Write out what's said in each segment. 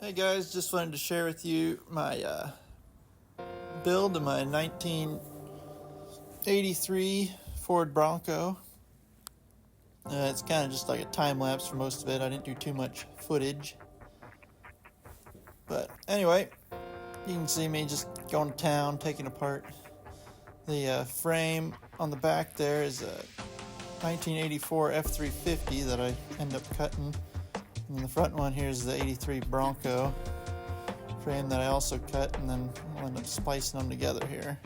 Hey guys, just wanted to share with you my build of my 1983 Ford Bronco. It's kind of just like a time lapse for most of it. I didn't do too much footage. But anyway, you can see me just going to town, taking apart the frame. On the back there is a 1984 F350 that I end up cutting. And the front one here is the 83 Bronco frame that I also cut, and then I'll end up splicing them together here.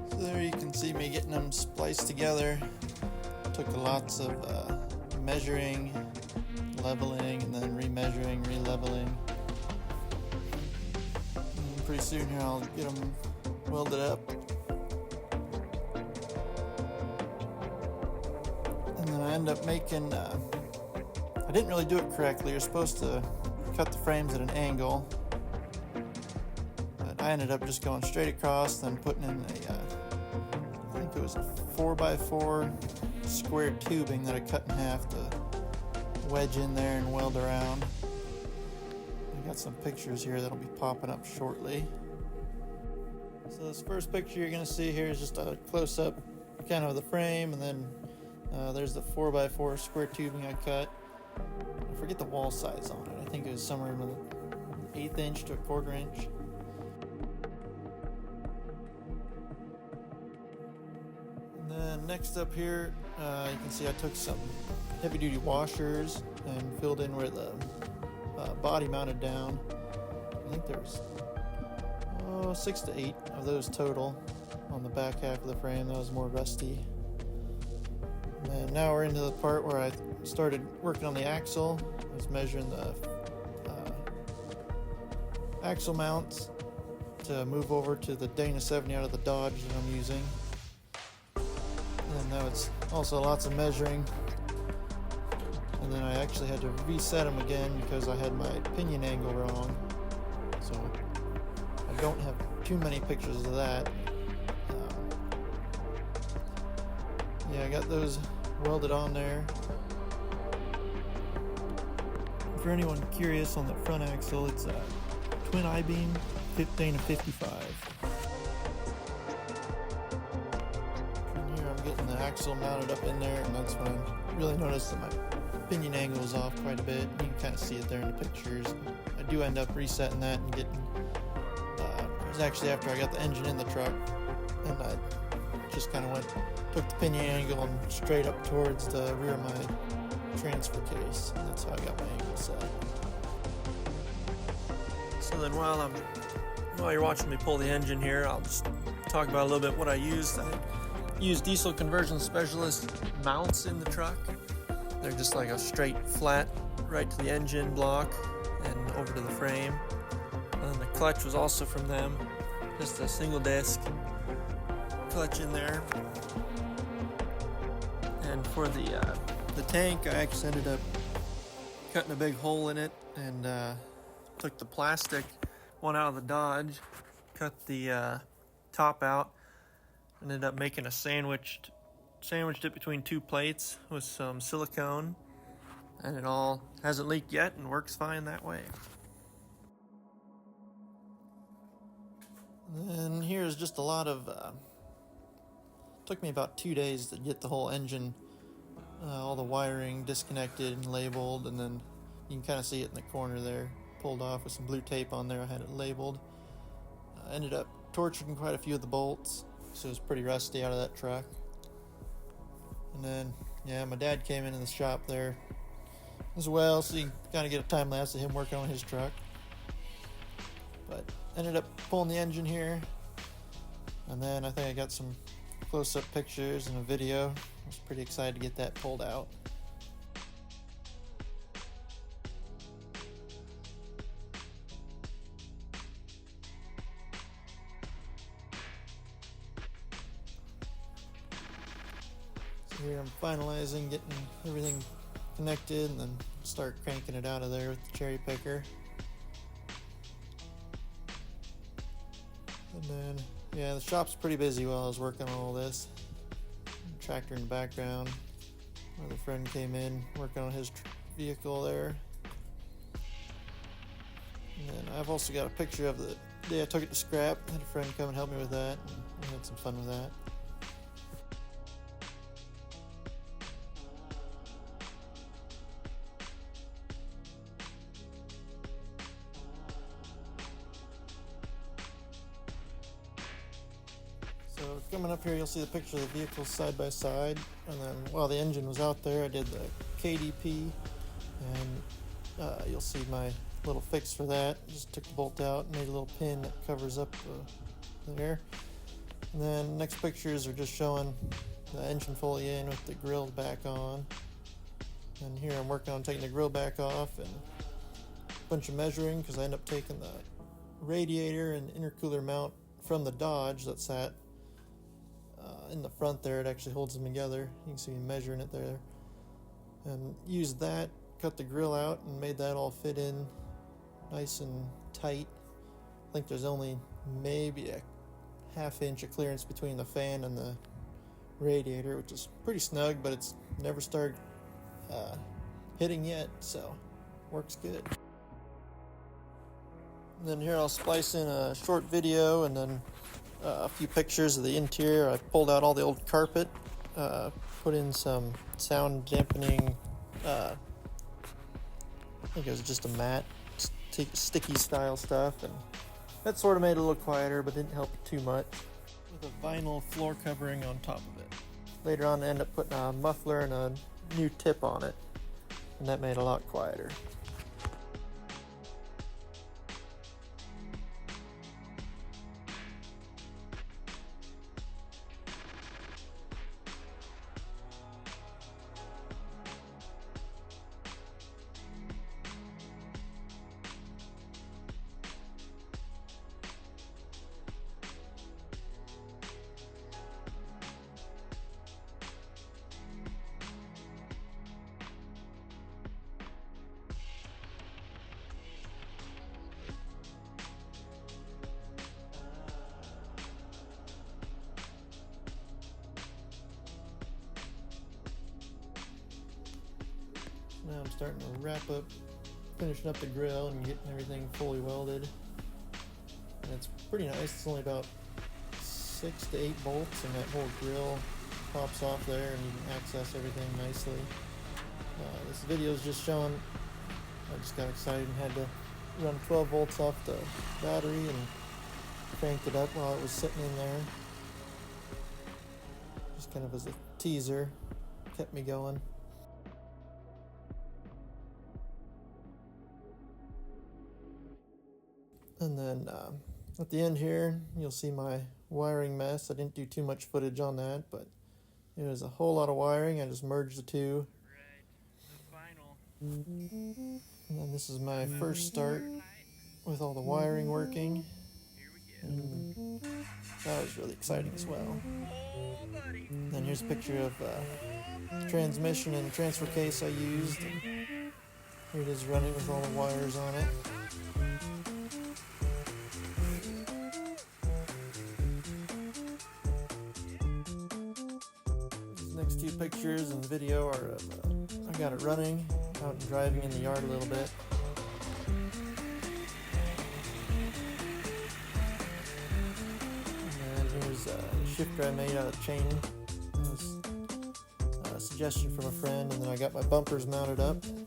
So there you can see me getting them spliced together. Took lots of measuring, leveling, and then remeasuring, releveling. And pretty soon here I'll get them welded up. And then I end up making, I didn't really do it correctly. You're supposed to cut the frames at an angle. But I ended up just going straight across, then putting in I think it was a 4x4 square tubing that I cut in half to wedge in there and weld around. I got some pictures here that'll be popping up shortly. So this first picture you're going to see here is just a close-up kind of the frame, and then there's the 4x4 square tubing I cut. I forget the wall size on it. I think it was somewhere in the 1/8 inch to 1/4 inch. And then next up here, you can see I took some heavy-duty washers and filled in where the body mounted down. I think there's 6 to 8 of those total on the back half of the frame. That was more rusty. And now we're into the part where I started working on the axle. I was measuring the axle mounts to move over to the Dana 70 out of the Dodge that I'm using. And now it's also lots of measuring. And then I actually had to reset them again because I had my pinion angle wrong. So I don't have too many pictures of that. Yeah, I got those welded on there. For anyone curious on the front axle, it's a twin I-beam Dana 55. From here I'm getting the axle mounted up in there, and that's when I really noticed that my pinion angle was off quite a bit. You can kind of see it there in the pictures. I do end up resetting that and getting, it was actually after I got the engine in the truck, and I just kind of took the pinion angle and straight up towards the rear of my transfer case. And that's how I got my angle set. So then while you're watching me pull the engine here, I'll just talk about a little bit what I used. I used Diesel Conversion Specialist mounts in the truck. They're just like a straight flat right to the engine block and over to the frame. And then the clutch was also from them, just a single disc clutch in there. And for the tank, I actually ended up cutting a big hole in it and took the plastic one out of the Dodge, cut the top out, ended up making a sandwiched it between two plates with some silicone, and it all hasn't leaked yet and works fine that way. And then here's just a lot of took me about 2 days to get the whole engine, all the wiring disconnected and labeled, and then you can kind of see it in the corner there, pulled off with some blue tape on there. I had it labeled. I ended up torturing quite a few of the bolts, so it was pretty rusty out of that truck. And then, yeah, my dad came into the shop there as well, so you can kind of get a time lapse of him working on his truck. But ended up pulling the engine here, and then I think I got some close-up pictures and a video. I was pretty excited to get that pulled out. Here I'm finalizing getting everything connected and then start cranking it out of there with the cherry picker. And then, yeah, the shop's pretty busy while I was working on all this. Tractor in the background. Another friend came in working on his vehicle there. And then I've also got a picture of the day I took it to scrap. I had a friend come and help me with that. And we had some fun with that. So coming up here, you'll see the picture of the vehicles side by side, and then while the engine was out there, I did the KDP, and you'll see my little fix for that. Just took the bolt out and made a little pin that covers up there. And then next pictures are just showing the engine fully in with the grill back on. And here I'm working on taking the grill back off and a bunch of measuring, because I end up taking the radiator and intercooler mount from the Dodge that's sat in the front there. It actually holds them together. You can see me measuring it there, and used that, cut the grill out and made that all fit in nice and tight. I think there's only maybe a ½ inch of clearance between the fan and the radiator, which is pretty snug, but it's never started hitting yet, so works good. And then here I'll splice in a short video and then a few pictures of the interior. I pulled out all the old carpet, put in some sound dampening, I think it was just a matte, sticky style stuff, and that sort of made it a little quieter, but didn't help too much. With a vinyl floor covering on top of it. Later on I ended up putting a muffler and a new tip on it, and that made it a lot quieter. Now I'm starting to wrap up, finishing up the grill and getting everything fully welded. And it's pretty nice. It's only about 6 to 8 bolts, and that whole grill pops off there, and you can access everything nicely. This video is just showing, I just got excited and had to run 12 volts off the battery and cranked it up while it was sitting in there. Just kind of as a teaser, kept me going. And then at the end here, you'll see my wiring mess. I didn't do too much footage on that, but it was a whole lot of wiring. I just merged the two. And then this is my first start with all the wiring working. And that was really exciting as well. And then here's a picture of the transmission and transfer case I used. Here it is running with all the wires on it. Next two pictures and video are of, I got it running, out and driving in the yard a little bit. And then here's a shifter I made out of chain. It was a suggestion from a friend, and then I got my bumpers mounted up. And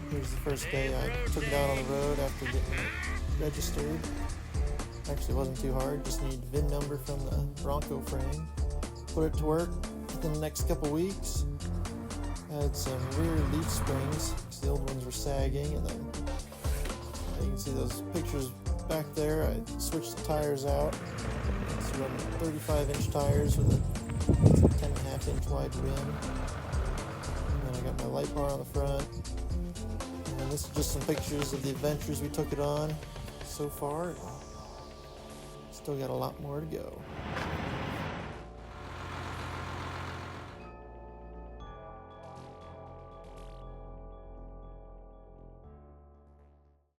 here's the first day I took it out on the road after getting it registered. Actually, it wasn't too hard, just needed the VIN number from the Bronco frame. Put it to work within the next couple weeks. Had some rear leaf springs because the old ones were sagging, and then you can see those pictures back there. I switched the tires out. It's running 35-inch tires with a 10.5-inch wide rim. And then I got my light bar on the front. And this is just some pictures of the adventures we took it on so far. Still got a lot more to go.